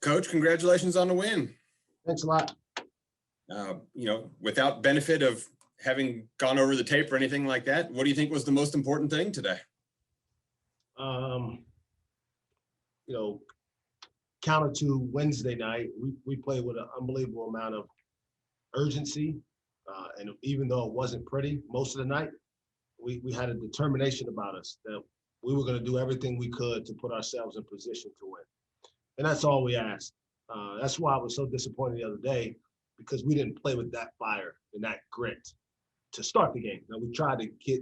Coach, congratulations on the win. Thanks a lot. Without benefit of having gone over the tape or anything like that, what do you think was the most important thing today? Counter to Wednesday night, we played with an unbelievable amount of urgency. And even though it wasn't pretty most of the night, we had a determination about us that we were going to do everything we could to put ourselves in position to win. And that's all we asked. That's why I was so disappointed the other day, because we didn't play with that fire and that grit to start the game. Now, we tried to get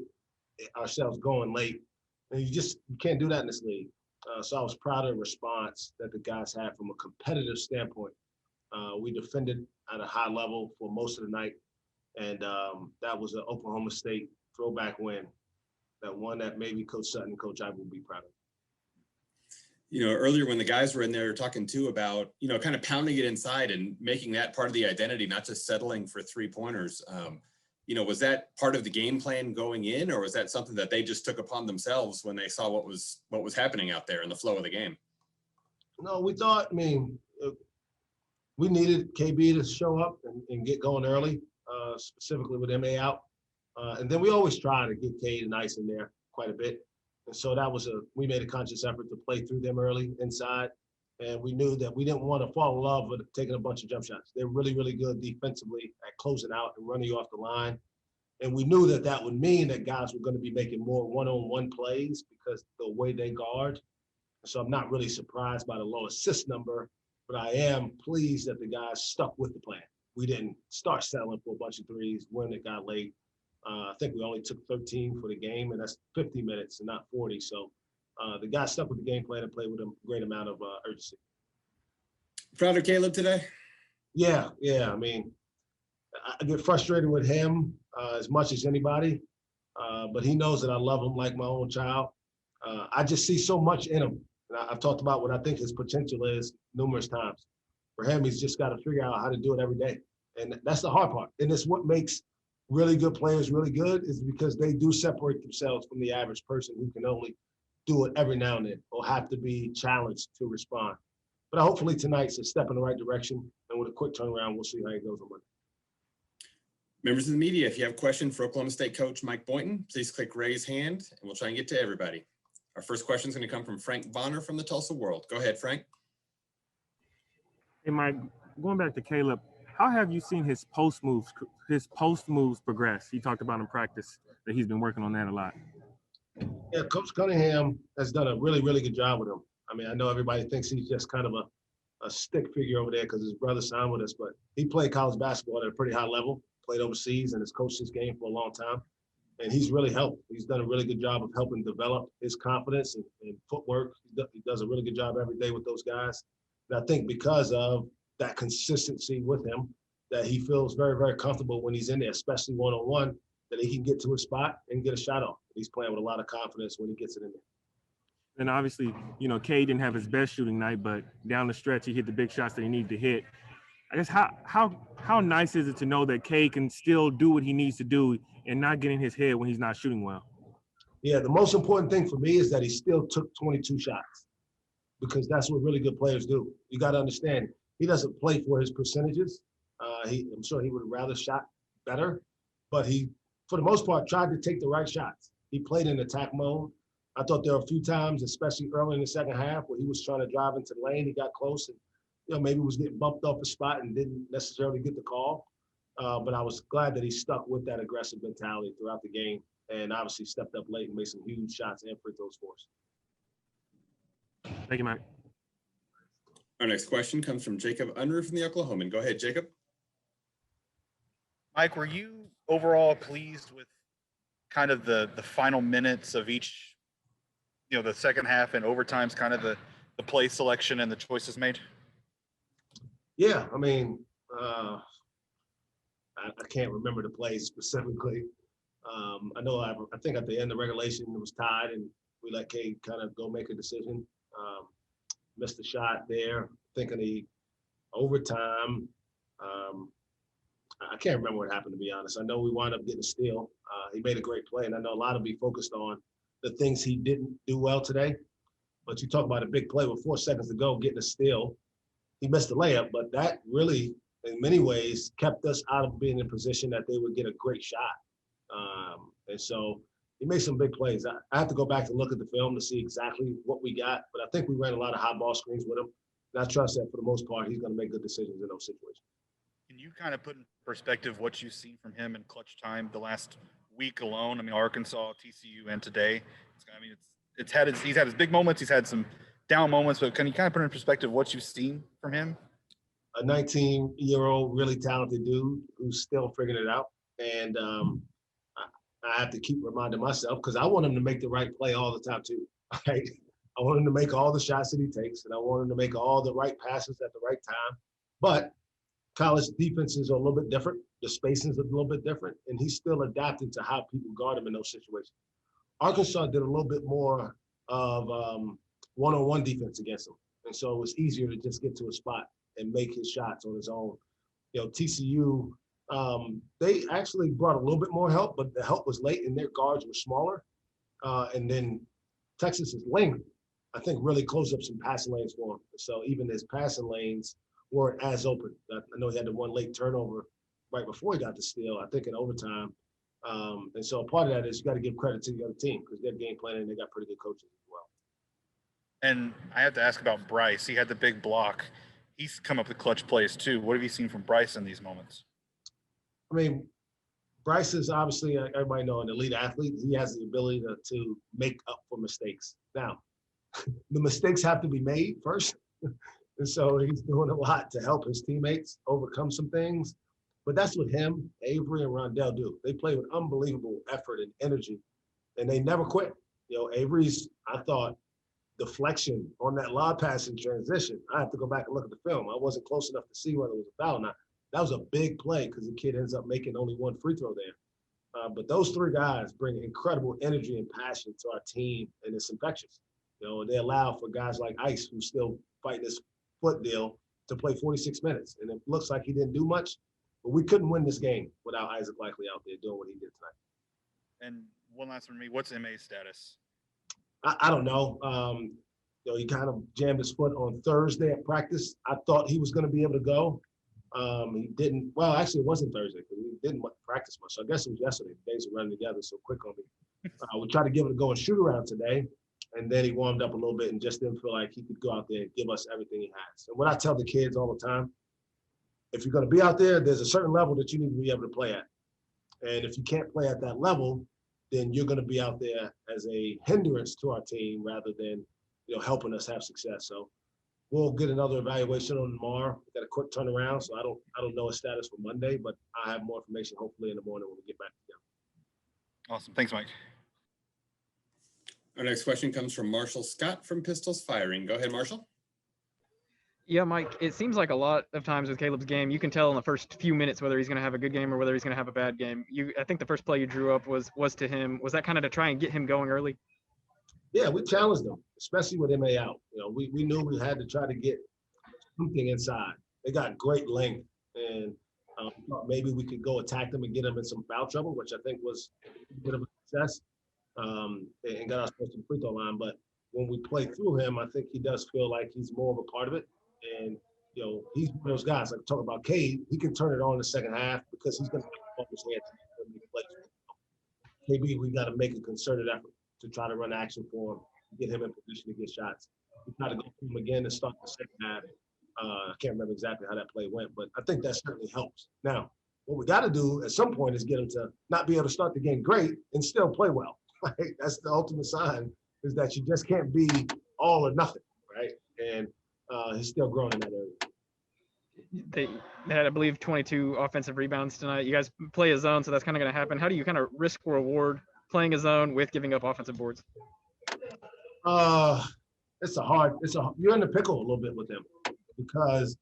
ourselves going late, and you can't do that in this league. So I was proud of the response that the guys had from a competitive standpoint. We defended at a high level for most of the night, and that was an Oklahoma State throwback win, that one that maybe Coach Sutton and Coach Ivey will be proud of. Earlier when the guys were in there talking too about, kind of pounding it inside and making that part of the identity, not just settling for 3-pointers. Was that part of the game plan going in, or was that something that they just took upon themselves when they saw what was happening out there in the flow of the game? No, we thought, we needed KB to show up and get going early, specifically with MA out. And then we always try to get Cade and Ice in there quite a bit. And so we made a conscious effort to play through them early inside. And we knew that we didn't want to fall in love with taking a bunch of jump shots. They're really, really good defensively at closing out and running you off the line. And we knew that would mean that guys were going to be making more one-on-one plays because the way they guard. So I'm not really surprised by the low assist number, but I am pleased that the guys stuck with the plan. We didn't start settling for a bunch of threes when it got late. I think we only took 13 for the game, and that's 50 minutes and not 40. So the guys stuck with the game plan and played with a great amount of urgency. Proud of Caleb today? Yeah. I get frustrated with him as much as anybody, but he knows that I love him like my own child. I just see so much in him. And I've talked about what I think his potential is numerous times. For him, he's just got to figure out how to do it every day. And that's the hard part. And it's what makes really good players really good, is because they do separate themselves from the average person who can only do it every now and then or have to be challenged to respond. But hopefully tonight's a step in the right direction. And with a quick turnaround, we'll see how it goes on Monday. Members of the media, if you have a question for Oklahoma State coach Mike Boynton, please click raise hand and we'll try and get to everybody. Our first question is going to come from Frank Bonner from the Tulsa World. Go ahead, Frank. Hey, Mike, going back to Caleb, how have you seen his post moves progress? He talked about in practice that he's been working on that a lot. Yeah, Coach Cunningham has done a really, really good job with him. I know everybody thinks he's just kind of a stick figure over there because his brother signed with us, but he played college basketball at a pretty high leple, played overseas, and has coached this game for a long time. And he's really helped. He's done a really good job of helping develop his confidence and footwork. He does a really good job every day with those guys. And I think because of that consistency with him, that he feels very, very comfortable when he's in there, especially one-on-one, that he can get to his spot and get a shot off. He's playing with a lot of confidence when he gets it in there. And obviously, Cade didn't have his best shooting night, but down the stretch, he hit the big shots that he needed to hit. I guess how nice is it to know that Cade can still do what he needs to do and not get in his head when he's not shooting well? Yeah, the most important thing for me is that he still took 22 shots, because that's what really good players do. You got to understand, he doesn't play for his percentages. I'm sure he would have rather shot better, but he, for the most part, tried to take the right shots. He played in attack mode. I thought there were a few times, especially early in the second half, where he was trying to drive into the lane. He got close and, maybe was getting bumped off his spot and didn't necessarily get the call. But I was glad that he stuck with that aggressive mentality throughout the game and obviously stepped up late and made some huge shots and free throws for us. Thank you, Mike. Our next question comes from Jacob Unruh from the Oklahoman. Go ahead, Jacob. Mike, were you overall pleased with kind of the final minutes of each, the second half and overtime's kind of the play selection and the choices made? Yeah, I can't remember the plays specifically. I know I think at the end of regulation it was tied and we let Cade kind of go make a decision. Missed a shot there. Thinking the overtime. I can't remember what happened, to be honest. I know we wound up getting a steal. He made a great play, and I know a lot will be focused on the things he didn't do well today. But you talk about a big play with 4 seconds to go, getting a steal, he missed the layup, but that really, in many ways, kept us out of being in position that they would get a great shot. And so he made some big plays. I have to go back and look at the film to see exactly what we got, but I think we ran a lot of high ball screens with him. And I trust that for the most part, he's going to make good decisions in those situations. Can you kind of put in perspective what you've seen from him in clutch time the last week alone? I mean, Arkansas, TCU, and today. He's had his big moments. He's had some down moments, but can you kind of put in perspective what you've seen from him? A 19-year-old, really talented dude who's still figuring it out. And I have to keep reminding myself because I want him to make the right play all the time too. Right? I want him to make all the shots that he takes, and I want him to make all the right passes at the right time. But college defenses are a little bit different. The spacing's a little bit different, and he's still adapting to how people guard him in those situations. Arkansas did a little bit more of one-on-one defense against him, and so it was easier to just get to a spot and make his shots on his own. You know, TCU, they actually brought a little bit more help, but the help was late, and their guards were smaller. And then Texas's length, I think, really closed up some passing lanes for him. So even his passing lanes weren't as open. I know he had the one late turnover right before he got the steal, I think in overtime. And so part of that is you got to give credit to the other team because they're game planning and they got pretty good coaches as well. And I have to ask about Bryce. He had the big block. He's come up with clutch plays too. What have you seen from Bryce in these moments? I mean, Bryce is obviously, everybody know, an elite athlete. He has the ability to make up for mistakes. Now, the mistakes have to be made first. And so he's doing a lot to help his teammates overcome some things. But that's what him, Avery, and Rondell do. They play with unbelievable effort and energy, and they never quit. You know, Avery's, I thought, deflection on that lob pass in transition. I have to go back and look at the film. I wasn't close enough to see whether it was a foul or not. That was a big play because the kid ends up making only one free throw there. But those three guys bring incredible energy and passion to our team, and it's infectious. You know, and they allow for guys like Ice, who's still fighting this foot deal, to play 46 minutes. And it looks like he didn't do much, but we couldn't win this game without Isaac Likely out there doing what he did tonight. And one last one for me. What's MA's status? I don't know. You know, he kind of jammed his foot on Thursday at practice. I thought he was going to be able to go. He didn't. Well, actually, it wasn't Thursday because we didn't practice much. So I guess it was yesterday. The days are running together so quick on me. We tried to give it a go and shoot around today, and then he warmed up a little bit and just didn't feel like he could go out there and give us everything he has. And what I tell the kids all the time, if you're going to be out there, there's a certain level that you need to be able to play at. And if you can't play at that level, then you're going to be out there as a hindrance to our team rather than, you know, helping us have success. So we'll get another evaluation on tomorrow. We got a quick turnaround, so I don't know his status for Monday, but I'll have more information hopefully in the morning when we get back together. Awesome. Thanks, Mike. Our next question comes from Marshall Scott from Pistols Firing. Go ahead, Marshall. Yeah, Mike, it seems like a lot of times with Caleb's game, you can tell in the first few minutes whether he's going to have a good game or whether he's going to have a bad game. I think the first play you drew up was to him. Was that kind of to try and get him going early? Yeah, we challenged them, especially with MA out. You know, we knew we had to try to get something inside. They got great length, and maybe we could go attack them and get them in some foul trouble, which I think was a bit of a success, and got us to the free throw line. But when we play through him, I think he does feel like he's more of a part of it. And, you know, he's one of those guys, like talking about Cade, he can turn it on in the second half because he's going to make his hands when he plays. Maybe we got to make a concerted effort to try to run action for him, get him in position to get shots. We try to go through him again and start the second half. I can't remember exactly how that play went, but I think that certainly helps. Now, what we got to do at some point is get him to not be able to start the game great and still play well. Right? That's the ultimate sign, is that you just can't be all or nothing, right? And he's still growing in that area. They had, I believe, 22 offensive rebounds tonight. You guys play a zone, so that's kind of going to happen. How do you kind of risk reward playing a zone with giving up offensive boards? You're in the pickle a little bit with them because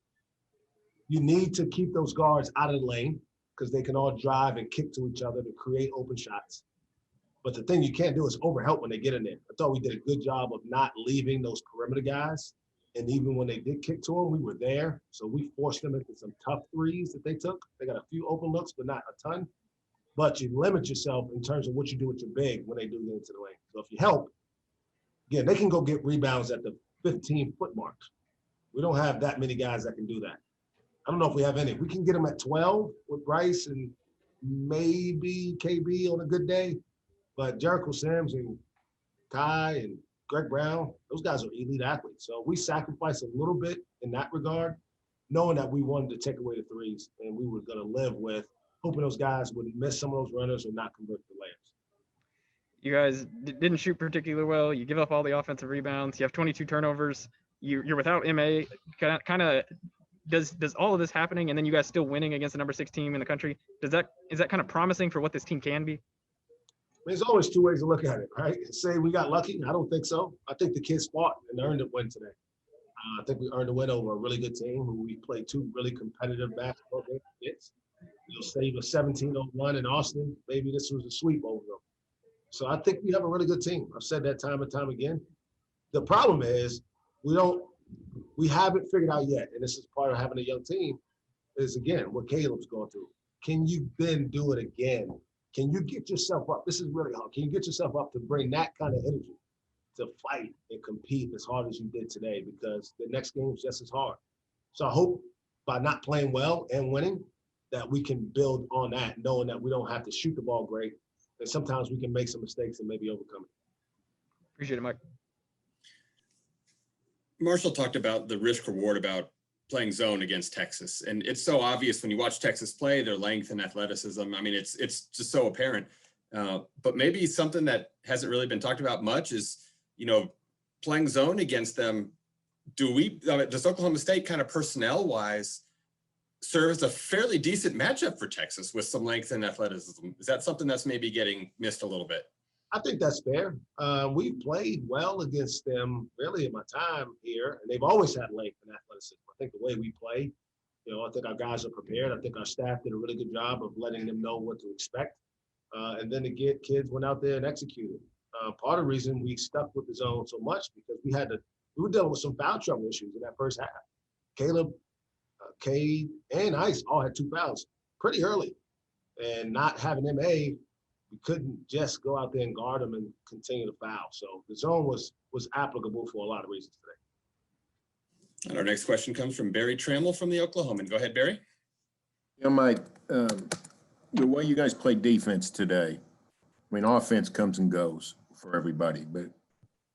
you need to keep those guards out of the lane because they can all drive and kick to each other to create open shots. But the thing you can't do is overhelp when they get in there. I thought we did a good job of not leaving those perimeter guys. And even when they did kick to them, we were there. So we forced them into some tough threes that they took. They got a few open looks, but not a ton. But you limit yourself in terms of what you do with your big when they do get into the lane. So if you help, again, they can go get rebounds at the 15-foot mark. We don't have that many guys that can do that. I don't know if we have any. We can get them at 12 with Bryce and maybe KB on a good day, but Jericho Sims and Kai and Greg Brown, those guys are elite athletes. So we sacrificed a little bit in that regard, knowing that we wanted to take away the threes and we were going to live with hoping those guys would miss some of those runners or not convert the layups. You guys didn't shoot particularly well. You give up all the offensive rebounds. You have 22 turnovers. You're without MA. Kind of does all of this happening and then you guys still winning against the number 6 team in the country? Is that kind of promising for what this team can be? There's always two ways to look at it, right? Say we got lucky. I don't think so. I think the kids fought and earned a win today. I think we earned a win over a really good team who we played 2 really competitive basketball games. You'll save a 17-0 run in Austin. Maybe this was a sweep over them. So I think we have a really good team. I've said that time and time again. The problem is we haven't figured out yet, and this is part of having a young team, is again what Caleb's going through. Can you then do it again? Can you get yourself up? This is really hard. Can you get yourself up to bring that kind of energy to fight and compete as hard as you did today? Because the next game is just as hard. So I hope by not playing well and winning that we can build on that, knowing that we don't have to shoot the ball great, and sometimes we can make some mistakes and maybe overcome it. Appreciate it, Mike. Marshall talked about the risk reward about playing zone against Texas. And it's so obvious when you watch Texas play, their length and athleticism. I mean, it's just so apparent. But maybe something that hasn't really been talked about much is, playing zone against them. Does Oklahoma State kind of personnel wise serve as a fairly decent matchup for Texas with some length and athleticism? Is that something that's maybe getting missed a little bit? I think that's fair. We played well against them really in my time here, and they've always had length and athleticism. I think the way we play, I think our guys are prepared. I think our staff did a really good job of letting them know what to expect. And then the kids went out there and executed. Part of the reason we stuck with the zone so much because we were dealing with some foul trouble issues in that first half. Caleb, Cade, and Ice all had 2 fouls pretty early. And not having MA, we couldn't just go out there and guard them and continue to foul. So the zone was applicable for a lot of reasons today. And our next question comes from Barry Trammell from the Oklahoman. Go ahead, Barry. Mike, the way you guys play defense today, I mean, offense comes and goes for everybody, but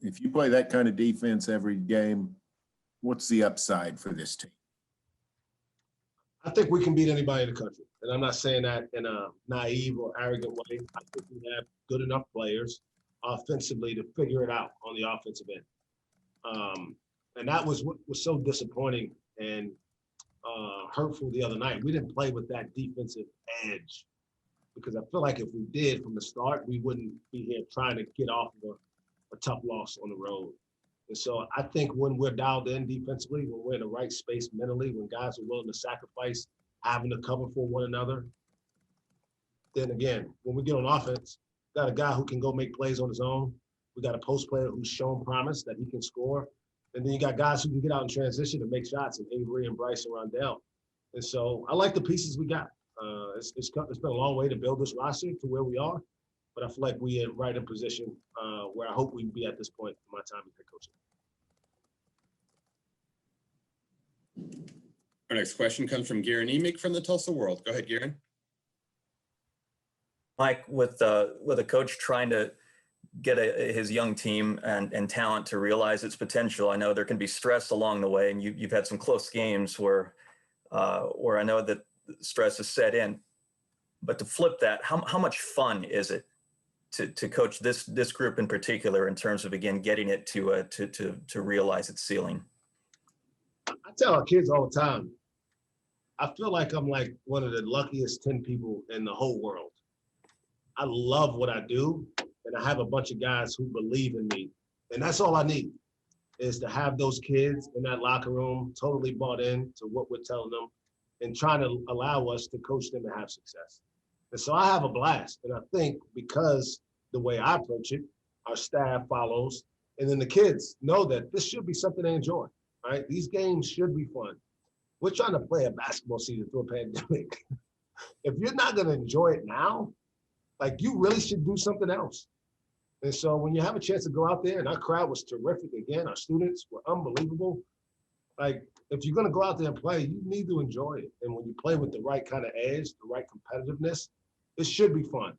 if you play that kind of defense every game, what's the upside for this team? I think we can beat anybody in the country. And I'm not saying that in a naive or arrogant way. I think we have good enough players offensively to figure it out on the offensive end. And that was what was so disappointing and hurtful the other night. We didn't play with that defensive edge because I feel like if we did from the start, we wouldn't be here trying to get off of a tough loss on the road. And so I think when we're dialed in defensively, when we're in the right space mentally, when guys are willing to sacrifice having to cover for one another, then again, when we get on offense, got a guy who can go make plays on his own. We got a post player who's shown promise that he can score. And then you got guys who can get out in transition and make shots, and Avery and Bryce and Rondell. And so I like the pieces we got. It's been a long way to build this roster to where we are, but I feel like we are right in position where I hope we'd be at this point in my time as head coach. Our next question comes from Garen Emick from the Tulsa World. Go ahead, Garen. Mike, with a coach trying to get his young team and talent to realize its potential, I know there can be stress along the way, and you've had some close games where I know that stress is set in. But to flip that, how much fun is it to coach this group in particular in terms of, again, getting it to realize its ceiling? I tell our kids all the time, I feel like I'm like one of the luckiest 10 people in the whole world. I love what I do, and I have a bunch of guys who believe in me. And that's all I need, is to have those kids in that locker room totally bought in to what we're telling them and trying to allow us to coach them and have success. And so I have a blast. And I think because the way I approach it, our staff follows, and then the kids know that this should be something they enjoy, right? These games should be fun. We're trying to play a basketball season through a pandemic. If you're not going to enjoy it now, like, you really should do something else. And so when you have a chance to go out there, and our crowd was terrific again, our students were unbelievable. Like, if you're going to go out there and play, you need to enjoy it. And when you play with the right kind of edge, the right competitiveness, it should be fun.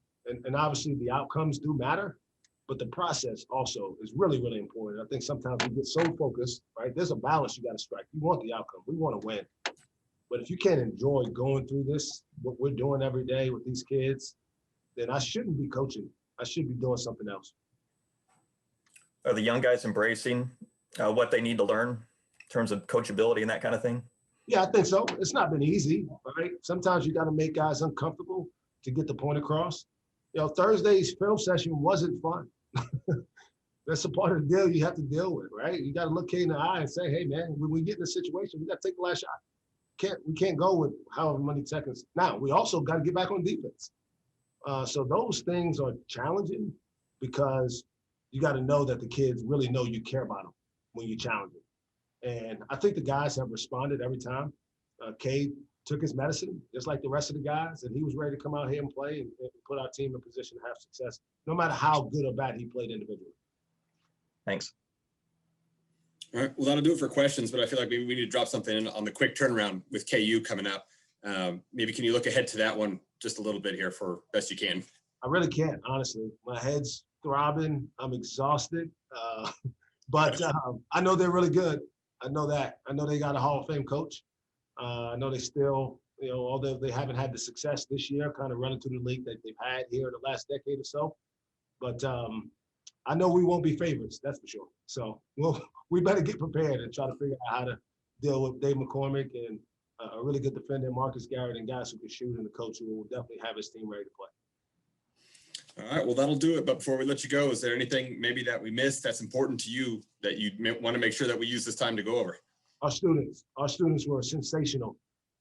And obviously the outcomes do matter, but the process also is really, really important. I think sometimes we get so focused, right? There's a balance you got to strike. You want the outcome. We want to win. But if you can't enjoy going through this, what we're doing every day with these kids, then I shouldn't be coaching. I should be doing something else. Are the young guys embracing what they need to learn in terms of coachability and that kind of thing? Yeah, I think so. It's not been easy, right? Sometimes you got to make guys uncomfortable to get the point across. Thursday's film session wasn't fun. That's a part of the deal you have to deal with, right? You got to look Kate in the eye and say, hey, man, when we get in a situation, we got to take the last shot. We can't go with however many seconds. Now, we also got to get back on defense. So those things are challenging because you got to know that the kids really know you care about them when you challenge them. And I think the guys have responded every time. Cade took his medicine, just like the rest of the guys, and he was ready to come out here and play and put our team in position to have success, no matter how good or bad he played individually. Thanks. All right, well, that'll do it for questions, but I feel like maybe we need to drop something in on the quick turnaround with KU coming up. Maybe can you look ahead to that one just a little bit here for best you can? I really can't, honestly. My head's throbbing. I'm exhausted. But I know they're really good. I know that. I know they got a Hall of Fame coach. I know they still, although they haven't had the success this year, kind of running through the league that they've had here in the last decade or so. But I know we won't be favorites, that's for sure. So we better get prepared and try to figure out how to deal with Dave McCormick and a really good defender, Marcus Garrett, and guys who can shoot, and the coach who will definitely have his team ready to play. All right, well, that'll do it. But before we let you go, is there anything maybe that we missed that's important to you that you want to make sure that we use this time to go over? Our students were sensational.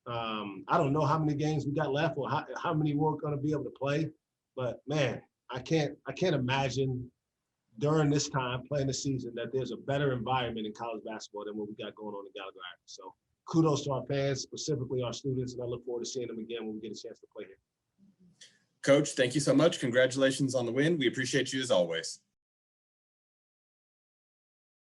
I don't know how many games we got left or how many we're going to be able to play, but man, I can't imagine during this time playing the season that there's a better environment in college basketball than what we got going on in Gallagher Iron. So kudos to our fans, specifically our students, and I look forward to seeing them again when we get a chance to play here. Coach, thank you so much. Congratulations on the win. We appreciate you as always.